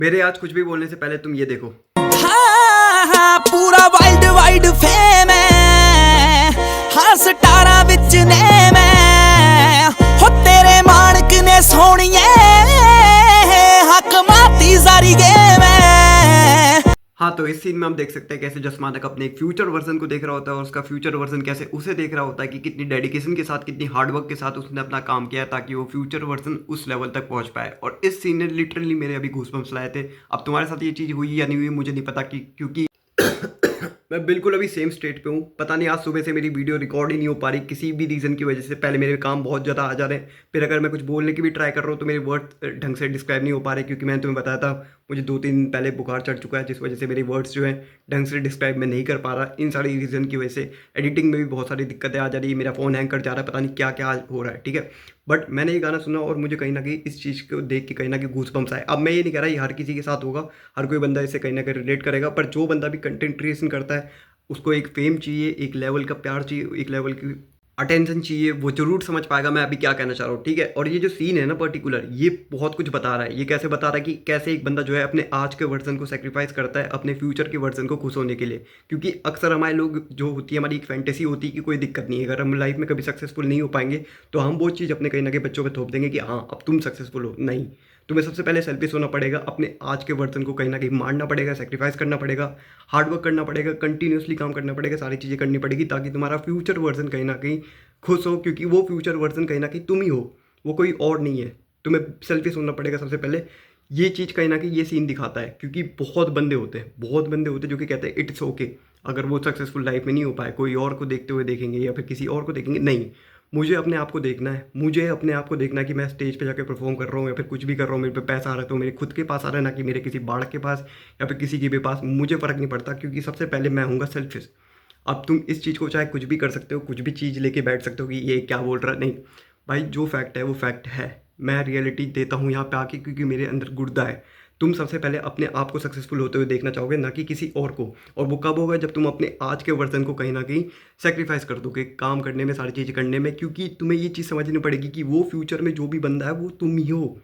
मेरे आज कुछ भी बोलने से पहले तुम ये देखो। हाँ, पूरा वर्ल्ड वाइड फेम है, हाँ स्टारा विच ने मैं हो तेरे मानक ने सोनिए हक माती सारी गेम है। हाँ, तो इस सीन में हम देख सकते हैं कैसे जसमानक अपने एक फ्यूचर वर्जन को देख रहा होता है और उसका फ्यूचर वर्जन कैसे उसे देख रहा होता है कि कितनी डेडिकेशन के साथ, कितनी हार्डवर्क के साथ उसने अपना काम किया ताकि वो फ्यूचर वर्जन उस लेवल तक पहुंच पाए। और इस सीन ने लिटरली मेरे अभी गूज़बम्प्स लाए थे। अब तुम्हारे साथ ये चीज़ हुई या नहीं हुई मुझे नहीं पता, कि क्योंकि मैं बिल्कुल अभी सेम स्टेट पे हूँ। पता नहीं आज सुबह से मेरी वीडियो रिकॉर्ड ही नहीं हो पा रही किसी भी रीज़न की वजह से। पहले मेरे काम बहुत ज़्यादा आ जा रहे हैं, फिर अगर मैं कुछ बोलने की भी ट्राई कर रहा हूँ तो मेरे वर्ड ढंग से डिस्क्राइब नहीं हो पा रहे, क्योंकि मैंने तुम्हें बताया था मुझे 2-3 दिन पहले बुखार चढ़ चुका है, जिस वजह से मेरे वर्ड्स जो हैं ढंग से डिस्क्राइब मैं नहीं कर पा रहा। इन सारी रीज़न की वजह से एडिटिंग में भी बहुत सारी दिक्कतें आ जा रही है, मेरा फ़ोन हैंग कर जा रहा है, पता नहीं क्या क्या हो रहा है। ठीक है, बट मैंने ये गाना सुना और मुझे कहीं ना कहीं इस चीज़ को देख के कहीं ना कहीं गूज़बम्प्स आए। अब मैं ये नहीं कह रहा ये हर किसी के साथ होगा, हर कोई बंदा इससे कहीं ना कहीं रिलेट करेगा, पर जो बंदा भी कंटेंट क्रिएशन करता है उसको एक फेम चाहिए, एक लेवल का प्यार चाहिए, एक लेवल की अटेंशन चाहिए, वो जरूर समझ पाएगा मैं अभी क्या कहना चाह रहा हूँ। ठीक है, और ये जो सीन है ना पर्टिकुलर, ये बहुत कुछ बता रहा है। ये कैसे बता रहा है कि कैसे एक बंदा जो है अपने आज के वर्जन को सेक्रीफाइस करता है अपने फ्यूचर के वर्जन को खुश होने के लिए। क्योंकि अक्सर हमारे लोग जो होती है, हमारी एक फैंटेसी होती है कि कोई दिक्कत नहीं है, अगर हम लाइफ में कभी सक्सेसफुल नहीं हो पाएंगे तो हम वो चीज़ अपने कहीं ना कहीं बच्चों पर थोप देंगे कि हाँ अब तुम सक्सेसफुल हो। नहीं, तुम्हें सबसे पहले सेल्फिश होना पड़ेगा, अपने आज के वर्जन को कहीं ना कहीं मारना पड़ेगा, सेक्रीफाइस करना पड़ेगा, हार्डवर्क करना पड़ेगा, कंटिन्यूसली काम करना पड़ेगा, सारी चीज़ें करनी पड़ेगी ताकि तुम्हारा फ्यूचर वर्जन कहीं ना कहीं खुश हो। क्योंकि वो फ्यूचर वर्जन कहीं ना कहीं तुम ही हो, वो कोई और नहीं है। तुम्हें सेल्फिश होना पड़ेगा सबसे पहले। ये चीज़ कहीं ना कहीं ये सीन दिखाता है, क्योंकि बहुत बंदे होते हैं, बहुत बंदे होते हैं जो कि कहते हैं इट्स ओके, अगर वो सक्सेसफुल लाइफ में नहीं हो पाए कोई और को देखते हुए देखेंगे या फिर किसी और को देखेंगे। नहीं, मुझे अपने आप को देखना है, मुझे अपने आप को देखना है कि मैं स्टेज पे जाके परफॉर्म कर रहा हूँ या फिर कुछ भी कर रहा हूँ, मेरे पे पैसा आ रहा है तो मेरे खुद के पास आ रहा है, ना कि मेरे किसी बाढ़ के पास या फिर किसी के भी पास। मुझे फ़र्क नहीं पड़ता, क्योंकि सबसे पहले मैं हूँगा सेल्फिश। अब तुम इस चीज़ को चाहे कुछ भी कर सकते हो, कुछ भी चीज़ लेके बैठ सकते हो कि ये क्या बोल रहा है, नहीं भाई, जो फैक्ट है वो फैक्ट है। मैं रियलिटी देता हूँ यहाँ पे आके, क्योंकि मेरे अंदर गुर्दा है। तुम सबसे पहले अपने आप को सक्सेसफुल होते हुए देखना चाहोगे, ना कि किसी और को। और वो कब होगा, जब तुम अपने आज के वर्जन को कहीं ना कहीं सेक्रीफाइस कर दोगे काम करने में, सारी चीज़ें करने में। क्योंकि तुम्हें ये चीज़ समझनी पड़ेगी कि वो फ्यूचर में जो भी बंदा है वो तुम ही हो।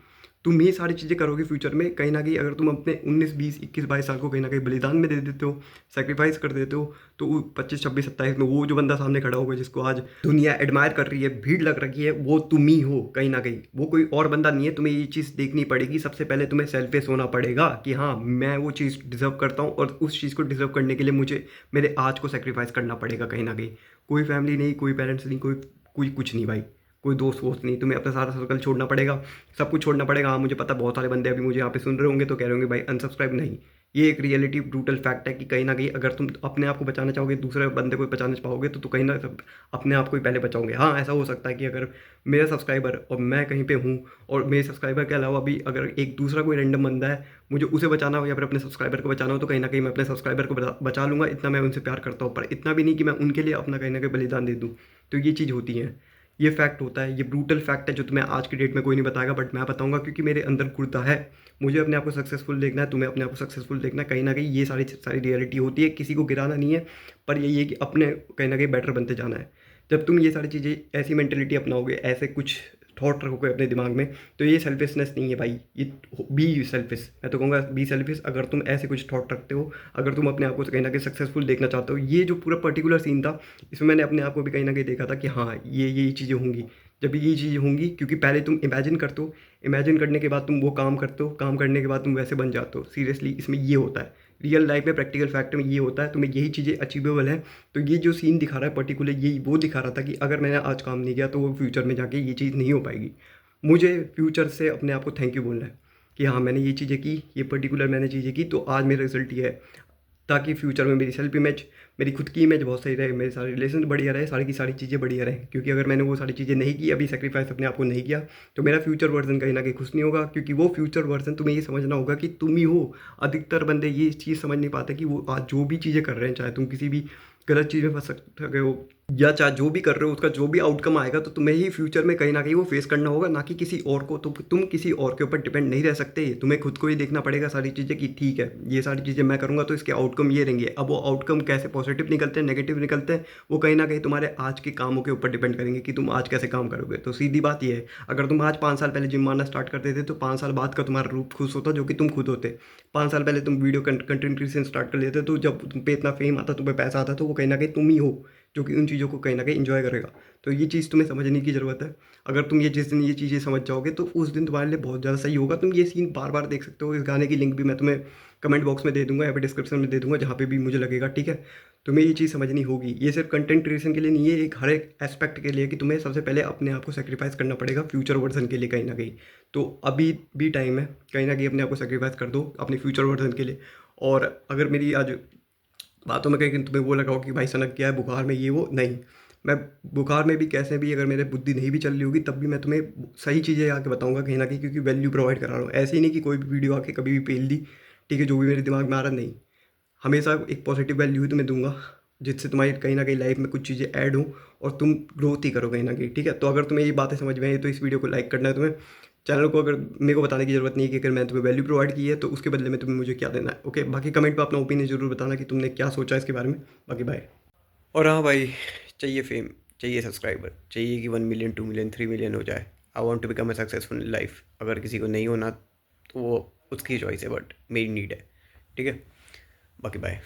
तुम ही सारी चीज़ें करोगे फ्यूचर में कहीं ना कहीं। अगर तुम अपने 19, 20, 21, 22 साल को कहीं ना कहीं बलिदान में दे देते हो, सेक्रीफाइस कर देते हो, तो 25, 26, 27 में वो जो बंदा सामने खड़ा होगा, जिसको आज दुनिया एडमायर कर रही है, भीड़ लग रखी है, वो तुम ही हो कहीं ना कहीं, वो कोई और बंदा नहीं है। तुम्हें ये चीज़ देखनी पड़ेगी। सबसे पहले तुम्हें सेल्फिश होना पड़ेगा कि हाँ मैं वो चीज़ डिजर्व करता हूँ, और उस चीज़ को डिजर्व करने के लिए मुझे मेरे आज को सेक्रीफाइस करना पड़ेगा कहीं ना कहीं। कोई फैमिली नहीं, कोई पेरेंट्स नहीं, कोई कोई कुछ नहीं भाई, कोई दोस्त वोस्त नहीं। तुम्हें अपना सारा सर्कल छोड़ना पड़ेगा, सब कुछ छोड़ना पड़ेगा। हाँ मुझे पता बहुत सारे बंदे अभी मुझे यहाँ पे सुन रहे होंगे तो कह रहे होंगे भाई अनसब्सक्राइब। नहीं, ये एक रियलिटी ब्रूटल फैक्ट है कि कहीं ना कहीं अगर तुम अपने आप को बचाना चाहोगे, दूसरे बंदे को बचाना चाहोगे, तो कहीं ना अपने आप को ही पहले बचाओगे। हाँ ऐसा हो सकता है कि अगर मेरा सब्सक्राइबर और मैं कहीं पे हूँ और मेरे सब्सक्राइबर के अलावा भी अगर एक दूसरा कोई रैंडम बंदा है, मुझे उसे बचाना हो या फिर अपने सब्सक्राइबर को बचाना हो, तो कहीं ना कहीं मैं अपने सब्सक्राइबर को बचा लूँगा। इतना मैं उनसे प्यार करता हूँ, पर इतना भी नहीं कि मैं उनके लिए अपना कहीं ना कहीं बलिदान दे दूँ। तो ये चीज़ होती है, ये फैक्ट होता है, ये ब्रूटल फैक्ट है जो तुम्हें आज की डेट में कोई नहीं बताएगा, बट मैं बताऊंगा क्योंकि मेरे अंदर गुर्दा है। मुझे अपने आप को सक्सेसफुल देखना है, तुम्हें अपने आप को सक्सेसफुल देखना है। कहीं ना कहीं ये सारी सारी रियलिटी होती है, किसी को गिराना नहीं है, पर यही है कि अपने कहीं ना कहीं बेटर बनते जाना है। जब तुम ये सारी चीज़ें, ऐसी मेंटेलिटी अपनाओगे, ऐसे कुछ थॉट रखोगे अपने दिमाग में, तो ये सेल्फिशनेस नहीं है भाई, ये बी सेल्फिश। मैं तो कहूँगा बी सेल्फिश अगर तुम ऐसे कुछ थॉट रखते हो, अगर तुम अपने आप को कहीं ना कहीं सक्सेसफुल देखना चाहते हो। ये जो पूरा पर्टिकुलर सीन था, इसमें मैंने अपने आप को भी कहीं ना कहीं देखा था कि हाँ ये चीज़ें होंगी। जब ये चीज़ें होंगी, क्योंकि पहले तुम इमेजिन करते हो, इमेजिन करने के बाद तुम वो काम करते हो, काम करने के बाद तुम वैसे बन जाते हो। सीरियसली इसमें ये होता है, रियल लाइफ में प्रैक्टिकल फैक्ट में ये होता है। तुम्हें यही चीज़ें अचीवेबल हैं। तो ये जो सीन दिखा रहा है पर्टिकुलर, यही वो दिखा रहा था कि अगर मैंने आज काम नहीं किया तो वो फ्यूचर में जाके ये चीज़ नहीं हो पाएगी। मुझे फ्यूचर से अपने आप को थैंक यू बोलना है कि हाँ मैंने ये चीज़ें की, ये पर्टिकुलर मैंने चीज़ें की, तो आज मेरा रिजल्ट ये है। ताकि फ्यूचर में मेरी सेल्फ इमेज, मेरी खुद की इमेज बहुत सही रहे, मेरे सारे रिलेशन बढ़िया रहे, सारी की सारी चीज़ें बढ़िया रहे। क्योंकि अगर मैंने वो सारी चीज़ें नहीं की, अभी सेक्रीफाइस अपने आप को नहीं किया, तो मेरा फ्यूचर वर्जन कहीं ना कहीं खुश नहीं होगा। क्योंकि वो फ्यूचर वर्जन तुम्हें ये समझना होगा कि तुम ही हो। अधिकतर बंदे ये चीज़ समझ नहीं पाते कि वो आज जो भी चीज़ें कर रहे हैं, चाहे तुम किसी भी गलत चीज़ में फंस सकते हो, या चाहे जो भी कर रहे हो उसका जो भी आउटकम आएगा तो तुम्हें ही फ्यूचर में कहीं ना कहीं वो फेस करना होगा, ना कि किसी और को। तो तुम किसी और के ऊपर डिपेंड नहीं रह सकते, तुम्हें खुद को ही देखना पड़ेगा सारी चीज़ें कि ठीक है ये सारी चीज़ें मैं करूँगा तो इसके आउटकम ये रहेंगे। अब वो आउटकम कैसे पॉजिटिव निकलते हैं नेगेटिव निकलते हैं, वो कहीं ना कहीं तुम्हारे आज के कामों के ऊपर डिपेंड करेंगे कि तुम आज कैसे काम करोगे। तो सीधी बात ये है, अगर तुम आज 5 साल पहले जिम मारना स्टार्ट करते थे तो 5 साल बाद का तुम्हारा रूप खुश होता जो कि तुम खुद होते। 5 साल पहले तुम वीडियो कंटेंट क्रिएशन स्टार्ट कर लेते तो जब तुम पे इतना फेम आता, तुम्हें पैसा आता, तो वो कहीं ना कहीं तुम ही हो जो कि उन चीज़ों को कहीं ना कहीं इंजॉय करेगा। तो ये चीज़ तुम्हें समझने की ज़रूरत है। अगर तुम ये जिस दिन ये चीज़ें समझ जाओगे तो उस दिन तुम्हारे लिए बहुत ज़्यादा सही होगा। तुम ये सीन बार बार देख सकते हो। इस गाने की लिंक भी मैं तुम्हें कमेंट बॉक्स में दे दूंगा या फिर डिस्क्रिप्शन में दे दूंगा, जहाँ पे भी मुझे लगेगा, ठीक है। तुम्हें ये चीज़ समझनी होगी। ये सिर्फ कंटेंट क्रिएशन के लिए नहीं है, एक हर एक एस्पेक्ट के लिए कि तुम्हें सबसे पहले अपने आप को सेक्रीफाइस करना पड़ेगा फ्यूचर वर्जन के लिए कहीं ना कहीं। तो अभी भी टाइम है, कहीं ना कहीं अपने आप को सेक्रीफाइस कर दो अपने फ्यूचर वर्जन के लिए। और अगर मेरी आज बातों में कहीं तुम्हें वो लगा हो कि भाई सनक गया है बुखार में ये वो, नहीं। मैं बुखार में भी कैसे भी अगर मेरे बुद्धि नहीं भी चल रही होगी तब भी मैं तुम्हें सही चीज़ें आके बताऊंगा कहीं ना कहीं, क्योंकि वैल्यू प्रोवाइड करा रहा हूँ। ऐसे ही नहीं कि कोई भी वीडियो आके कभी भी पेल दी, ठीक है, जो भी मेरे दिमाग में आ रहा, नहीं। हमेशा एक पॉजिटिव वैल्यू ही तुम्हें दूंगा जिससे तुम्हारी कहीं ना कहीं लाइफ में कुछ चीज़ें ऐड हो और तुम ग्रोथ ही करो कहीं ना कहीं, ठीक है। तो अगर तुम्हें ये बातें समझ में आई तो इस वीडियो को लाइक करना है तुम्हें। चैनल को अगर मेरे को बताने की ज़रूरत नहीं है कि अगर मैं तुम्हें वैल्यू प्रोवाइड की है तो उसके बदले में तुम्हें मुझे क्या देना है, ओके। बाकी कमेंट में अपना ओपिनियन जरूर बताना कि तुमने क्या सोचा इसके बारे में। बाकी बाय। और हाँ भाई, चाहिए फेम, चाहिए सब्सक्राइबर, चाहिए कि 1 मिलियन 2 मिलियन 3 मिलियन हो जाए। I want to become a successful in life. अगर किसी को नहीं होना तो वो उसकी चॉइस है, बट मेरी नीड है, ठीक है। बाकी बाय।